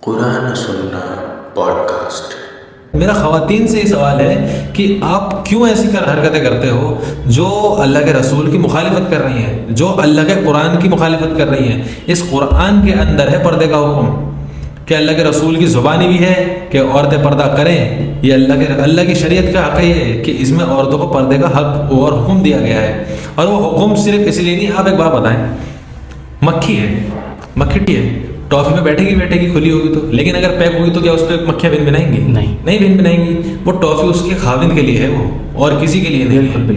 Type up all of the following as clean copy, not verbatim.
قرآن سننا pod cost. میرا خواتین سے یہ سوال ہے کہ آپ کیوں ایسی حرکتیں کرتے ہو جو اللہ کے رسول کی مخالفت کر رہی ہیں، جو اللہ کے قرآن کی مخالفت کر رہی ہیں۔ اس قرآن کے اندر ہے پردے کا حکم کہ اللہ کے رسول کی زبانی بھی ہے کہ عورتیں پردہ کریں، یہ اللہ کی شریعت کا حق ہے کہ اس میں عورتوں کو پردے کا حق اور حکم دیا گیا ہے۔ اور وہ حکم صرف اس لیے نہیں، آپ ایک بات بتائیں، مکھی ہے، مکھٹی ہے، ٹافی میں بیٹھے گی کھلی ہوگی تو، لیکن اگر پیک ہوگی تو کیا اس پہ مکھیاں بن بنائیں گی؟ نہیں بن بنائیں گی۔ وہ ٹافی اس کے خاوند کے لیے ہے، وہ اور کسی کے لیے نہیں ہے۔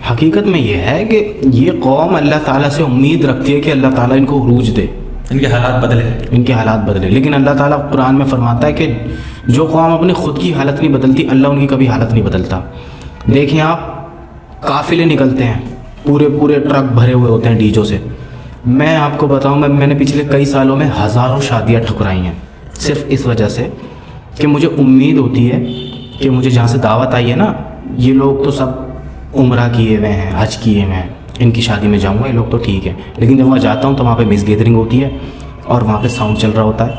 حقیقت میں یہ ہے کہ یہ قوم اللہ تعالیٰ سے امید رکھتی ہے کہ اللہ تعالیٰ ان کو عروج دے، ان کے حالات بدلے، لیکن اللہ تعالیٰ قرآن میں فرماتا ہے کہ جو قوم اپنی خود کی حالت نہیں بدلتی، اللہ ان کی کبھی حالت نہیں بدلتا۔ دیکھیں آپ، قافلے نکلتے ہیں، پورے ٹرک بھرے ہوئے ہوتے ہیں ڈیجوں سے۔ میں آپ کو بتاؤں، میں نے پچھلے کئی سالوں میں ہزاروں شادیاں ٹھکرائی ہیں، صرف اس وجہ سے کہ مجھے امید ہوتی ہے کہ مجھے جہاں سے دعوت آئی ہے نا، یہ لوگ تو سب عمرہ کیے ہوئے ہیں، حج کیے ہوئے ہیں، ان کی شادی میں جاؤں گا، یہ لوگ تو ٹھیک ہے۔ لیکن جب وہاں جاتا ہوں تو وہاں پہ مس گیدرنگ ہوتی ہے اور وہاں پہ ساؤنڈ چل رہا ہوتا ہے،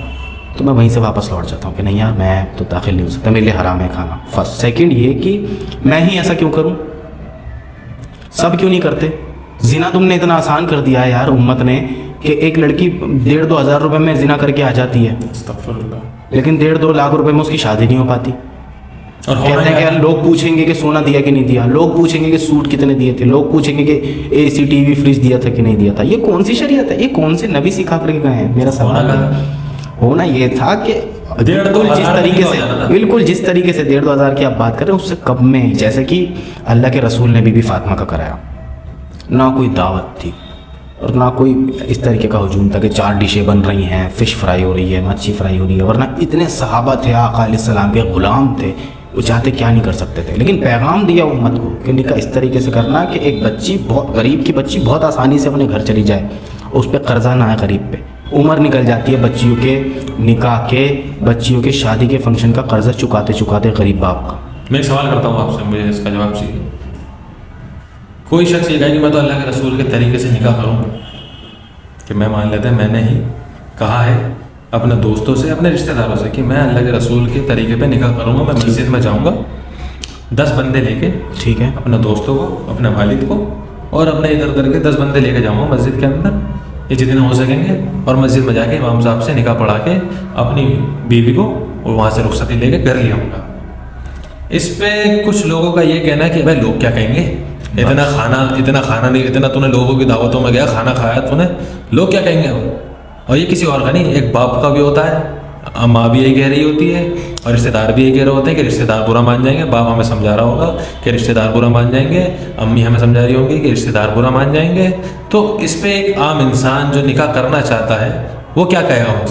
تو میں وہیں سے واپس لوٹ جاتا ہوں کہ نہیں یار، میں تو داخل نہیں ہو سکتا، میرے لیے حرام ہے کھانا۔ فرسٹ سیکنڈ یہ کہ میں ہی ایسا کیوں کروں، سب کیوں نہیں کرتے؟ زنا تم نے اتنا آسان کر دیا ہے یار امت نے کہ ایک لڑکی 1,500-2 ہزار روپے میں زنا کر کے آ جاتی ہے، لیکن 1.5-2 لاکھ روپے میں اس کی شادی نہیں ہو پاتی۔ اور کہتے ہیں کہ لوگ پوچھیں گے کہ سونا دیا کہ نہیں دیا، لوگ پوچھیں گے کہ سوٹ کتنے دیے تھے، لوگ پوچھیں گے کہ اے سی ٹی وی فریج دیا تھا کہ نہیں دیا تھا۔ یہ کون سی شریعت ہے؟ یہ کون سے نبی سکھا کر کے گئے ہیں؟ میرا سوال ہونا یہ تھا کہ بالکل جس طریقے سے 1.5-2 ہزار کی آپ بات کر رہے ہیں، اس سے کم میں، جیسے کہ اللہ کے رسول نے بی بی فاطمہ کا کرایا، نہ کوئی دعوت تھی اور نہ کوئی اس طریقے کا ہجوم تھا کہ 4 ڈشیں بن رہی ہیں، فش فرائی ہو رہی ہے، مچھی فرائی ہو رہی ہے، ورنہ اتنے صحابہ تھے، آقا علیہ السلام کے غلام تھے، وہ چاہتے کیا نہیں کر سکتے تھے، لیکن پیغام دیا امت کو کہ نکاح اس طریقے سے کرنا کہ ایک بچی، بہت غریب کی بچی بہت آسانی سے اپنے گھر چلی جائے، اس پہ قرضہ نہ ہے غریب پہ۔ عمر نکل جاتی ہے بچیوں کے نکاح کے، بچیوں کے شادی کے فنکشن کا قرضہ چکاتے غریب باپ کا۔ میں ایک سوال کرتا ہوں آپ سے، مجھے اس کا جواب چاہیے۔ کوئی شخص یہ کہے کہ میں تو اللہ کے رسول کے طریقے سے نکاح کروں، کہ میں مان لیتا ہے میں نے ہی کہا ہے اپنے دوستوں سے، اپنے رشتہ داروں سے کہ میں اللہ کے رسول کے طریقے پہ نکاح کروں گا، میں مسجد میں جاؤں گا 10 بندے لے کے، ٹھیک ہے، اپنے دوستوں کو، اپنے والد کو اور اپنے ادھر کے 10 بندے لے کے جاؤں گا مسجد کے اندر، یہ جتنے ہو سکیں گے، اور مسجد میں جا کے امام صاحب سے نکاح پڑھا کے اپنی بیوی کو اور وہاں سے رخصتی لے کے گھر لے آؤں گا۔ اس پہ کچھ لوگوں کا یہ کہنا ہے کہ بھائی لوگ کیا کہیں گے، اتنا کھانا نہیں، اتنا تو نے لوگوں کی دعوتوں میں گیا، کھانا کھایا تو نے، لوگ کیا کہیں گے؟ اور یہ کسی اور کا نہیں، ایک باپ کا بھی ہوتا ہے، ماں بھی یہی کہہ رہی ہوتی ہے اور رشتہ دار بھی یہی کہہ رہے ہوتے ہیں کہ رشتہ دار برا مان جائیں گے، باپ ہمیں سمجھا رہا ہوگا کہ رشتہ دار برا مان جائیں گے، امی ہمیں سمجھا رہی ہوگی کہ رشتہ دار برا مان جائیں گے۔ تو اس پہ ایک عام انسان جو نکاح کرنا چاہتا ہے وہ کیا کہے گا ان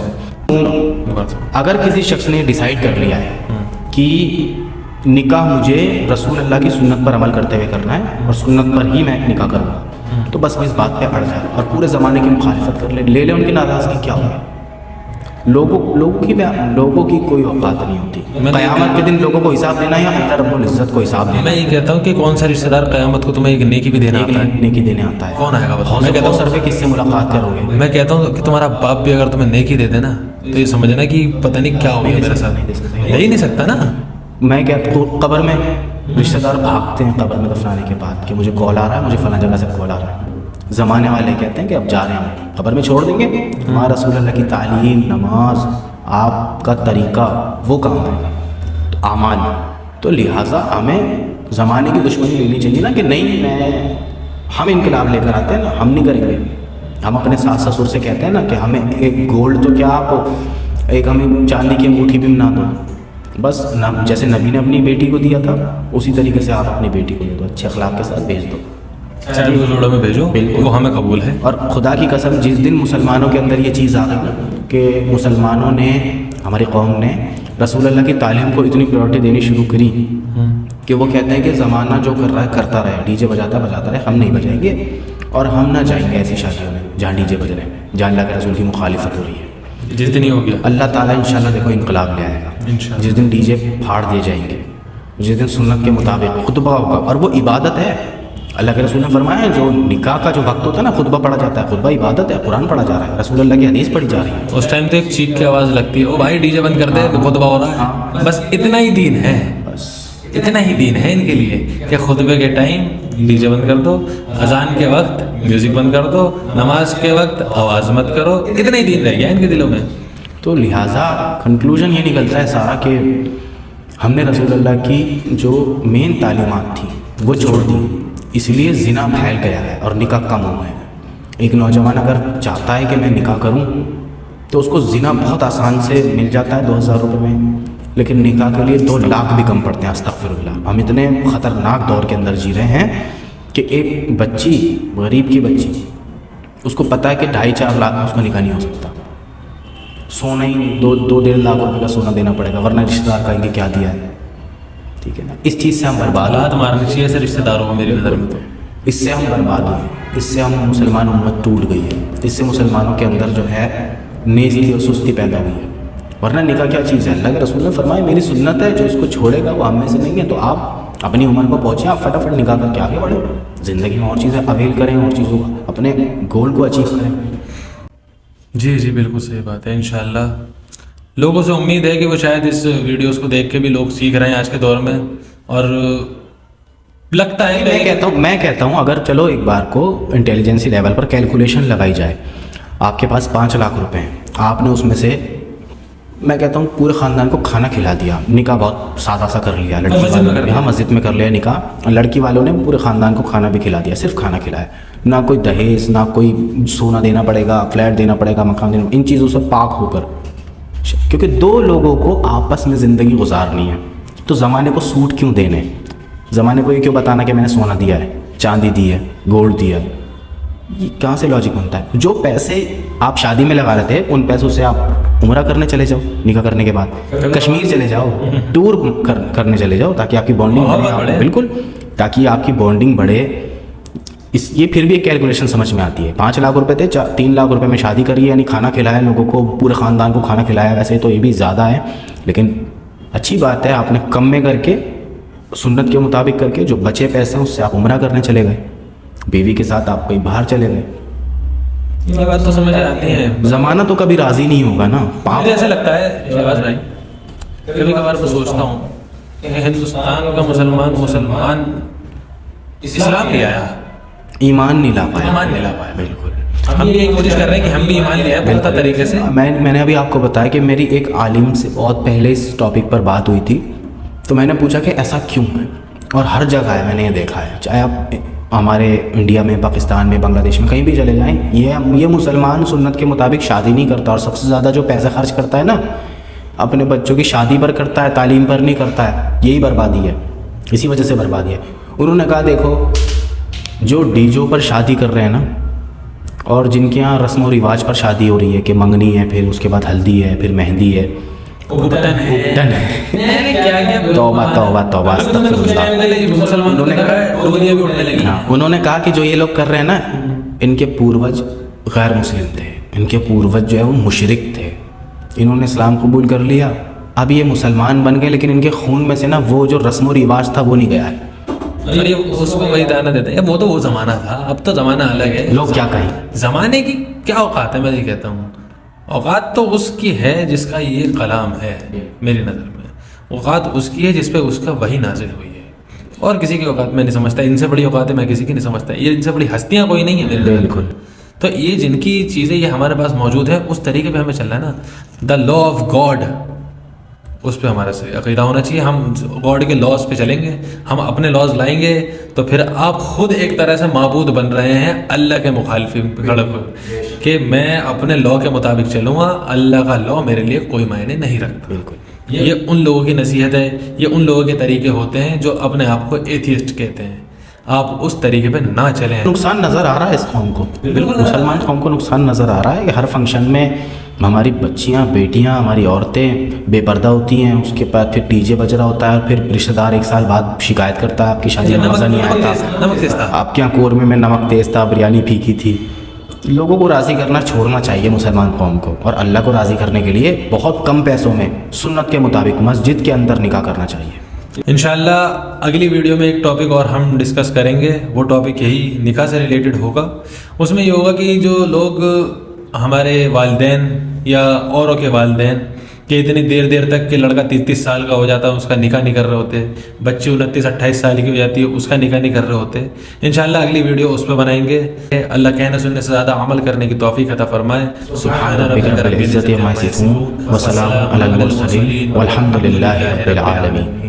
سے؟ اگر کسی شخص نے ڈیسائیڈ کر لیا ہے کہ نکاح مجھے رسول اللہ کی سنت پر عمل کرتے ہوئے کرنا ہے اور سنت پر ہی میں نکاح کروں گا، تو بس وہ اس بات پہ اڑ جائے اور پورے زمانے کی مخالفت کر لے ان کی ناراضگی کیا ہوگی؟ لوگوں کی کوئی اوقات نہیں ہوتی۔ قیامت کے دن لوگوں کو حساب دینا ہے، اللہ رب العزت کو حساب دینا۔ میں یہ کہتا ہوں کہ کون سا رشتہ دار قیامت کو تمہیں ایک نیکی بھی دینا آتا ہے؟ نیکی دینے آتا ہے، کون آئے گا؟ میں کہتا ہوں سر پہ کس سے ملاقات کرو گے؟ میں کہتا ہوں کہ تمہارا باپ بھی اگر تمہیں نیکی دے دے نا تو یہ سمجھنا کہ پتہ نہیں کیا ہوگا میرے ساتھ، دے ہی نہیں سکتا نا۔ میں کہتا ہوں قبر میں رشتہ دار بھاگتے ہیں قبر میں دفنانے کے بعد کہ مجھے کال آ رہا ہے، مجھے فلاں جگہ سے کال آ رہا ہے۔ زمانے والے کہتے ہیں کہ اب جا رہے ہیں، قبر میں چھوڑ دیں گے، ہمارا رسول اللہ کی تعلیم، نماز، آپ کا طریقہ وہ کام آئے گا، تو اعمال۔ تو لہٰذا ہمیں زمانے کی دشمنی لینی چاہیے نا کہ نہیں، ہم انقلاب لے کر آتے ہیں نا، ہم نہیں کریں گے۔ ہم اپنے ساس سسر سے کہتے ہیں نا کہ ہمیں ایک گولڈ تو کیا، آپ ایک ہمیں چاندی کی انگوٹھی بھی بنا دو، بس جیسے نبی نے اپنی بیٹی کو دیا تھا اسی طریقے سے آپ اپنی بیٹی کو دے دو، اچھے اخلاق کے ساتھ بھیج دو، جوڑوں میں بھیجو، بالکل، وہ ہمیں قبول ہے۔ اور خدا کی قسم جس دن مسلمانوں کے اندر یہ چیز آ گئی نا کہ مسلمانوں نے، ہماری قوم نے رسول اللہ کی تعلیم کو اتنی پریورٹی دینی شروع کری کہ وہ کہتے ہیں کہ زمانہ جو کر رہا ہے کرتا رہے، ڈی جے بجاتا رہے، ہم نہیں بجائیں گے اور ہم نہ جائیں گے ایسی شادیوں میں جہاں ڈی جے بج رہے ہیں، جہاں اللہ کے رسول کی مخالفت ہو رہی ہے۔ جس دن ہی ہو گیا اللہ تعالیٰ انشاءاللہ دیکھو انقلاب لے آئے گا، جس دن ڈی جے پھاڑ دیے جائیں گے، جس دن سنت کے مطابق خطبہ ہوگا، اور وہ عبادت ہے۔ اللہ کے رسول نے فرمایا جو نکاح کا جو وقت ہوتا ہے نا، خطبہ پڑھا جاتا ہے، خطبہ عبادت ہے، قرآن پڑھا جا رہا ہے، رسول اللہ کی حدیث پڑھی جا رہی ہے، اس ٹائم تو ایک چیخ کی آواز لگتی ہے، او بھائی ڈی جے بند کر دے، خطبہ ہو رہا ہے، بس اتنا ہی دین ہے، بس اتنا ہی دین ہے ان کے لیے کہ خطبے کے ٹائم ڈی جے بند کر دو، اذان کے وقت میوزک بند کر دو، نماز کے وقت آواز مت کرو، اتنا ہی دین رہ گیا ان کے دلوں میں. تو لہٰذا کنکلوژن یہ نکلتا ہے سارا کہ ہم نے رسول اللہ کی جو مین تعلیمات تھی وہ چھوڑ دی، اس لیے زنا پھیل گیا ہے اور نکاح کم ہوا ہے. ایک نوجوان اگر چاہتا ہے کہ میں نکاح کروں تو اس کو زنا بہت آسان سے مل جاتا ہے 2000 روپے میں، لیکن نکاح کے لیے 2 لاکھ بھی کم پڑتے ہیں. استغفر اللہ. ہم اتنے خطرناک دور کے اندر جی رہے ہیں کہ ایک بچی، غریب کی بچی، اس کو پتہ ہے کہ 2.5-4 لاکھ میں اس کا نکاح نہیں ہو سکتا. سونا ہی 2-1.5 لاکھ روپے کا سونا دینا پڑے گا، ورنہ رشتہ دار کہیں گے کیا دیا ہے. ٹھیک ہے نا، اس چیز سے ہم برباد لات مارنی چاہیے ایسے رشتہ داروں کو میری نظر میں. تو اس سے ہم برباد ہوئے، اس سے ہم مسلمان امت ٹوٹ گئی ہے، اس سے مسلمانوں کے اندر جو ہے نیستی اور سستی پیدا ہوئی ہے. ورنہ نکاح کیا چیز ہے؟ اللہ کے رسول نے فرمایا میری سنت ہے، جو اس کو چھوڑے گا وہ ہم میں سے نہیں ہے. تو آپ اپنی عمر کو پہنچیں، آپ فٹافٹ نکاح کر کے آگے بڑھیں، زندگی میں اور چیزیں اویل کریں، اور چیزوں کو اپنے گول کو اچیو کریں. جی جی بالکل صحیح بات ہے. انشاءاللہ لوگوں سے امید ہے کہ وہ شاید اس ویڈیوز کو دیکھ کے بھی لوگ سیکھ رہے ہیں آج کے دور میں. اور لگتا ہے میں کہتا ہوں اگر چلو ایک بار کو انٹیلیجنسی لیول پر کیلکولیشن لگائی جائے، آپ کے پاس 5 لاکھ روپے ہیں، آپ نے اس میں سے میں کہتا ہوں پورے خاندان کو کھانا کھلا دیا، نکاح بہت سادہ سا کر لیا، لڑکی والوں نے، ہاں مسجد میں کر لیا نکاح، لڑکی والوں نے پورے خاندان کو کھانا بھی کھلا دیا، صرف کھانا کھلایا، نہ کوئی دہیز، نہ کوئی سونا دینا پڑے گا، فلیٹ دینا پڑے گا، مکان دینا، ان چیزوں سے پاک ہو کر. کیونکہ 2 لوگوں کو آپس میں زندگی گزارنی ہے، تو زمانے کو سوٹ کیوں دینے؟ زمانے کو یہ کیوں بتانا کہ میں نے سونا دیا ہے، چاندی دی ہے، گولڈ دیا ہے؟ یہ کہاں سے لاجک بنتا ہے؟ جو پیسے آپ شادی میں لگا رہے تھے ان پیسوں سے آپ عمرہ کرنے چلے جاؤ، نکاح کرنے کے بعد کشمیر چلے جاؤ، ٹور کرنے چلے جاؤ، تاکہ آپ کی بانڈنگ بڑھے. بالکل، تاکہ آپ کی بانڈنگ بڑھے. یہ پھر بھی ایک کیلکولیشن سمجھ میں آتی ہے. 5 لاکھ روپے تھے، 3 لاکھ روپے میں شادی کری، یعنی کھانا کھلایا لوگوں کو، پورے خاندان کو کھانا کھلایا. ویسے تو یہ بھی زیادہ ہے، لیکن اچھی بات ہے آپ نے کم میں کر کے، سنت کے مطابق کر کے، جو بچے پیسے ہیں اس سے آپ عمرہ کرنے چلے گئے، بیوی کے ساتھ آپ کہیں باہر چلے گئے. یہ بات تو سمجھ آتی ہے. زمانہ تو کبھی راضی نہیں ہوگا نا. مجھے ایسا لگتا ہے شہباز بھائی، کبھی کبھار میں سوچتا ہوں کہ ہندوستان کا مسلمان اسلام لے آیا، ایمان نہیں لا پایا. بالکل. ہم بھی یہی کوشش کر رہے ہیں کہ ہم بھی ایمان لے آئیں بہتر طریقے سے. میں نے ابھی آپ کو بتایا کہ میری ایک عالم سے بہت پہلے اس ٹاپک پر بات ہوئی تھی، تو میں نے پوچھا کہ ایسا کیوں ہے. اور ہر جگہ ہے، میں نے یہ دیکھا ہے، چاہے آپ ہمارے انڈیا میں، پاکستان میں، بنگلہ دیش میں، کہیں بھی چلے جائیں، یہ مسلمان سنت کے مطابق شادی نہیں کرتا، اور سب سے زیادہ جو پیسے خرچ کرتا ہے نا اپنے بچوں کی شادی پر کرتا ہے، تعلیم پر نہیں کرتا ہے. یہی بربادی ہے، اسی وجہ سے بربادی ہے. انہوں نے کہا دیکھو جو ڈیجو پر شادی کر رہے ہیں نا، اور جن کے یہاں رسم و رواج پر شادی ہو رہی ہے کہ منگنی ہے، پھر اس کے بعد ہلدی ہے، پھر مہندی ہے، توبہ توبہ توبہ استغفر اللہ. انہوں نے کہا کہ جو یہ لوگ کر رہے ہیں نا، ان کے پوروج غیر مسلم تھے، ان کے پوروج جو ہے وہ مشرک تھے، انہوں نے اسلام قبول کر لیا، اب یہ مسلمان بن گئے، لیکن ان کے خون میں سے نا وہ جو رسم و رواج تھا وہ نہیں گیا ہے. اس کو وہی دانا دیتے ہیں. وہ تو وہ زمانہ تھا، اب تو زمانہ الگ ہے. لوگ کیا کہیں، زمانے کی کیا اوقات ہے؟ میں یہ کہتا ہوں اوقات تو اس کی ہے جس کا یہ کلام ہے. میری نظر میں اوقات اس کی ہے جس پہ اس کا وحی نازل ہوئی ہے، اور کسی کی اوقات میں نہیں سمجھتا. ان سے بڑی اوقات ہے میں کسی کی نہیں سمجھتا. یہ ان سے بڑی ہستیاں کوئی نہیں ہے میرے نظر میں. بالکل. تو یہ جن کی چیزیں یہ ہمارے پاس موجود ہے، اس طریقے پہ ہمیں چلنا ہے نا. دا لا آف گاڈ، اس پہ ہمارا صحیح عقیدہ ہونا چاہیے. ہم گاڈ کے لاز پہ چلیں گے، ہم اپنے لاز لائیں گے، تو پھر آپ خود ایک طرح سے معبود بن رہے ہیں اللہ کے مخالفین کھڑے ہوئے کہ میں اپنے لا کے مطابق چلوں گا، اللہ کا لا میرے لیے کوئی معنی نہیں رکھتا. بالکل. یہ ان لوگوں کی نصیحت ہے، یہ ان لوگوں کے طریقے ہوتے ہیں جو اپنے آپ کو ایتھیسٹ کہتے ہیں. آپ اس طریقے پہ نہ چلیں. نقصان نظر آ رہا ہے اس قوم کو، بالکل مسلمان قوم کو نقصان نظر آ رہا ہے کہ ہر فنکشن میں ہماری بچیاں، بیٹیاں، ہماری عورتیں بے پردہ ہوتی ہیں، اس کے بعد پھر ڈی جے بج رہا ہوتا ہے، اور پھر رشتہ دار 1 سال بعد شکایت کرتا ہے آپ کی شادی میں مزہ نہیں آیا تھا، آپ کے یہاں قورمے میں نمک تیز تھا، بریانی پھیکی تھی. لوگوں کو راضی کرنا چھوڑنا چاہیے مسلمان قوم کو، اور اللہ کو راضی کرنے کے لیے بہت کم پیسوں میں سنت کے مطابق مسجد کے اندر نکاح کرنا چاہیے. انشاءاللہ اگلی ویڈیو میں ایک ٹاپک اور ہم ڈسکس کریں گے. وہ ٹاپک یہی نکاح سے ریلیٹڈ ہوگا. اس میں یہ ہوگا کہ جو لوگ ہمارے والدین یا اوروں کے والدین کہ اتنی دیر تک کہ لڑکا 33 سال کا ہو جاتا ہے اس کا نکاح نہیں کر رہے ہوتے, بچی 29-28 سال کی ہو جاتی ہے اس کا نکاح نہیں کر رہے ہوتے. انشاءاللہ اگلی ویڈیو اس پہ بنائیں گے. اللہ کہنے سننے سے زیادہ عمل کرنے کی توفیق عطا فرمائے. سبحان ربک رب العزت عما یصفون وسلام علی المرسلین والحمد للہ رب العالمین.